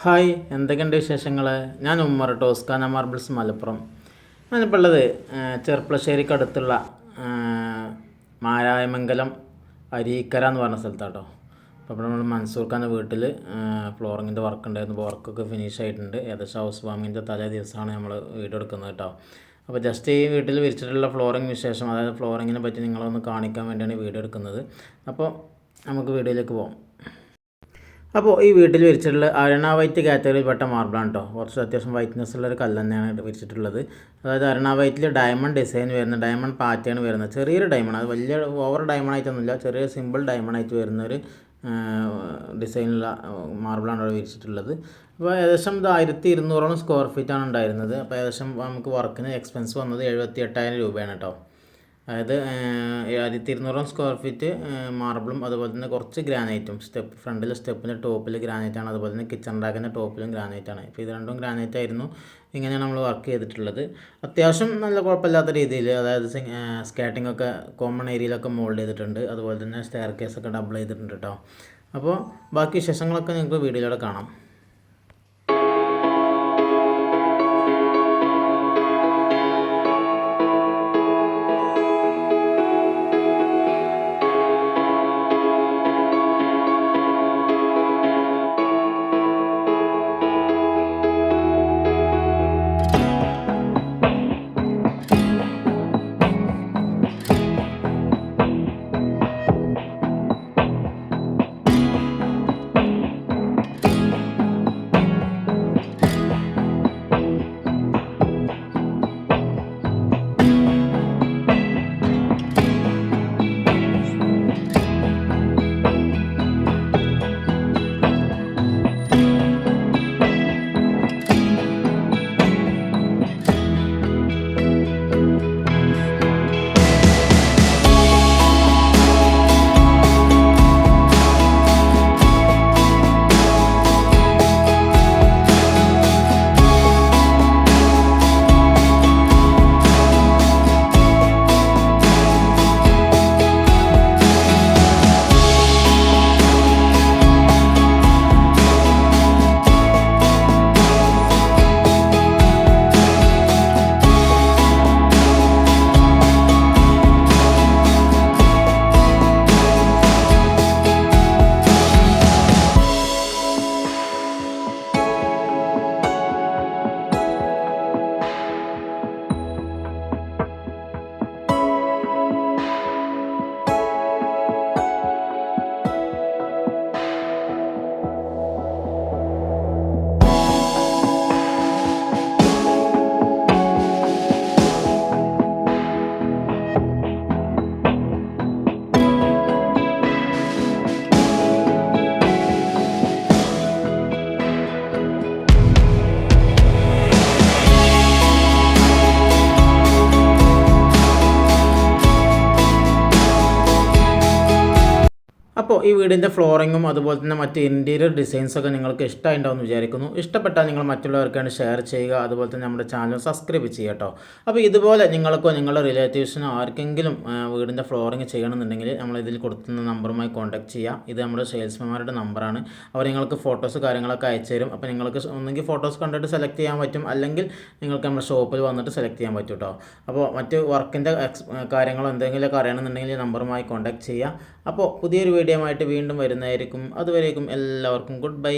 Hi, എന്തൊക്കെയുണ്ട് വിശേഷങ്ങൾ? ഞാൻ ഉമ്മർ ടോസ്കാന മാർബിൾസ് മലപ്പുറം. ഞാനിപ്പോൾ ഉള്ളത് ചെർപ്പളശ്ശേരിക്ക് അടുത്തുള്ള മാരായമംഗലം അരീക്കര എന്ന് പറഞ്ഞ സ്ഥലത്താട്ടോ. അപ്പോൾ നമ്മൾ മൻസൂർ ഖാൻ്റെ വീട്ടിൽ ഫ്ലോറിങ്ങിൻ്റെ വർക്ക് ഉണ്ടായിരുന്നു. അപ്പോൾ വർക്കൊക്കെ ഫിനിഷ് ആയിട്ടുണ്ട്. ഏകദേശം ഹൗസ് വാമിങ്ങിൻ്റെ തലേ ദിവസമാണ് നമ്മൾ വീഡിയോ എടുക്കുന്നത് കേട്ടോ. അപ്പോൾ ജസ്റ്റ് ഈ വീട്ടിൽ വിരിച്ചിട്ടുള്ള ഫ്ലോറിങ് വിശേഷം, അതായത് ഫ്ലോറിങ്ങിനെ പറ്റി നിങ്ങളൊന്ന് കാണിക്കാൻ വേണ്ടിയാണ് ഈ വീഡിയോ എടുക്കുന്നത്. അപ്പോൾ നമുക്ക് വീഡിയോയിലേക്ക് പോകാം. അപ്പോൾ ഈ വീട്ടിൽ വിരിച്ചിട്ടുള്ള അരുണ വൈറ്റ് കാറ്റഗറിയിൽപ്പെട്ട മാർബിളാണ് കേട്ടോ. കുറച്ച് അത്യാവശ്യം വൈറ്റ്നെസ് ഉള്ളൊരു കല്ല് തന്നെയാണ് വിരിച്ചിട്ടുള്ളത്. അതായത് അരുണ വൈറ്റിൽ ഡയമണ്ട് ഡിസൈൻ വരുന്ന, ഡയമണ്ട് പാറ്റേൺ വരുന്ന ചെറിയൊരു ഡയമണ്ട്, അത് വലിയ ഓവർ ഡയമണ്ട് ആയിട്ടൊന്നുമില്ല, ചെറിയ സിമ്പിൾ ഡയമണ്ട് ആയിട്ട് വരുന്ന ഒരു ഡിസൈനുള്ള മാർബിളാണ് അവിടെ വിരിച്ചിട്ടുള്ളത്. അപ്പോൾ ഏകദേശം ഇത് 1200 സ്ക്വയർ ഫീറ്റാണ് ഉണ്ടായിരുന്നത്. അപ്പോൾ ഏകദേശം നമുക്ക് വർക്കിന് എക്സ്പെൻസ് വന്നത് 78,000 രൂപയാണ് കേട്ടോ. അതായത് 1200 സ്ക്വയർ ഫീറ്റ് മാർബിളും അതുപോലെ തന്നെ കുറച്ച് ഗ്രാനൈറ്റും, ഫ്രണ്ടിലെ സ്റ്റെപ്പിൻ്റെ ടോപ്പിൽ ഗ്രാനൈറ്റാണ്, അതുപോലെ തന്നെ കിച്ചൺ റാക്കിൻ്റെ ടോപ്പിലും ഗ്രാനൈറ്റാണ്. ഇപ്പോൾ ഇത് രണ്ടും ഗ്രാനൈറ്റ് ആയിരുന്നു. ഇങ്ങനെയാണ് നമ്മൾ വർക്ക് ചെയ്തിട്ടുള്ളത്. അത്യാവശ്യം നല്ല കുഴപ്പമില്ലാത്ത രീതിയിൽ, അതായത് സ്കേട്ടിംഗ് ഒക്കെ കോമൺ ഏരിയയിലൊക്കെ മോൾഡ് ചെയ്തിട്ടുണ്ട്. അതുപോലെ തന്നെ സ്റ്റെയർ കേസൊക്കെ ഡബിൾ ചെയ്തിട്ടുണ്ട് കേട്ടോ. അപ്പോൾ ബാക്കി വിശേഷങ്ങളൊക്കെ നിങ്ങൾക്ക് വീഡിയോയിലൂടെ കാണാം. അപ്പോൾ ഈ വീടിൻ്റെ ഫ്ലോറിങ്ങും അതുപോലെ തന്നെ മറ്റ് ഇൻറ്റീരിയർ ഡിസൈൻസൊക്കെ നിങ്ങൾക്ക് ഇഷ്ടമായിട്ടുണ്ടാവുമെന്ന് വിചാരിക്കുന്നു. ഇഷ്ടപ്പെട്ടാൽ നിങ്ങൾ മറ്റുള്ളവർക്കാണ് ഷെയർ ചെയ്യുക. അതുപോലെ തന്നെ നമ്മുടെ ചാനൽ സബ്സ്ക്രൈബ് ചെയ്യുക കേട്ടോ. അപ്പോൾ ഇതുപോലെ നിങ്ങൾക്കോ നിങ്ങളുടെ റിലേറ്റീവ്സിനോ ആർക്കെങ്കിലും വീടിൻ്റെ ഫ്ലോറിങ് ചെയ്യണമെന്നുണ്ടെങ്കിൽ നമ്മൾ ഇതിൽ കൊടുക്കുന്ന നമ്പറുമായി കോൺടാക്ട് ചെയ്യുക. ഇത് നമ്മുടെ സെയിൽസ്മാൻമാരുടെ നമ്പറാണ്. അവർ നിങ്ങൾക്ക് ഫോട്ടോസ് കാര്യങ്ങളൊക്കെ അയച്ചു തരും. അപ്പോൾ നിങ്ങൾക്ക് ഒന്നെങ്കിൽ ഫോട്ടോസ് കണ്ടിട്ട് സെലക്ട് ചെയ്യാൻ പറ്റും, അല്ലെങ്കിൽ നിങ്ങൾക്ക് നമ്മുടെ ഷോപ്പിൽ വന്നിട്ട് സെലക്ട് ചെയ്യാൻ പറ്റും കേട്ടോ. അപ്പോൾ മറ്റ് വർക്കിൻ്റെ കാര്യങ്ങളോ എന്തെങ്കിലുമൊക്കെ അറിയണമെന്നുണ്ടെങ്കിൽ നമ്പറുമായി കോൺടാക്ട് ചെയ്യുക. അപ്പോൾ പുതിയൊരു വീഡിയോ ആയിട്ട് വീണ്ടും വരുന്നതായിരിക്കും. അതുവരേക്കും എല്ലാവർക്കും ഗുഡ് ബൈ.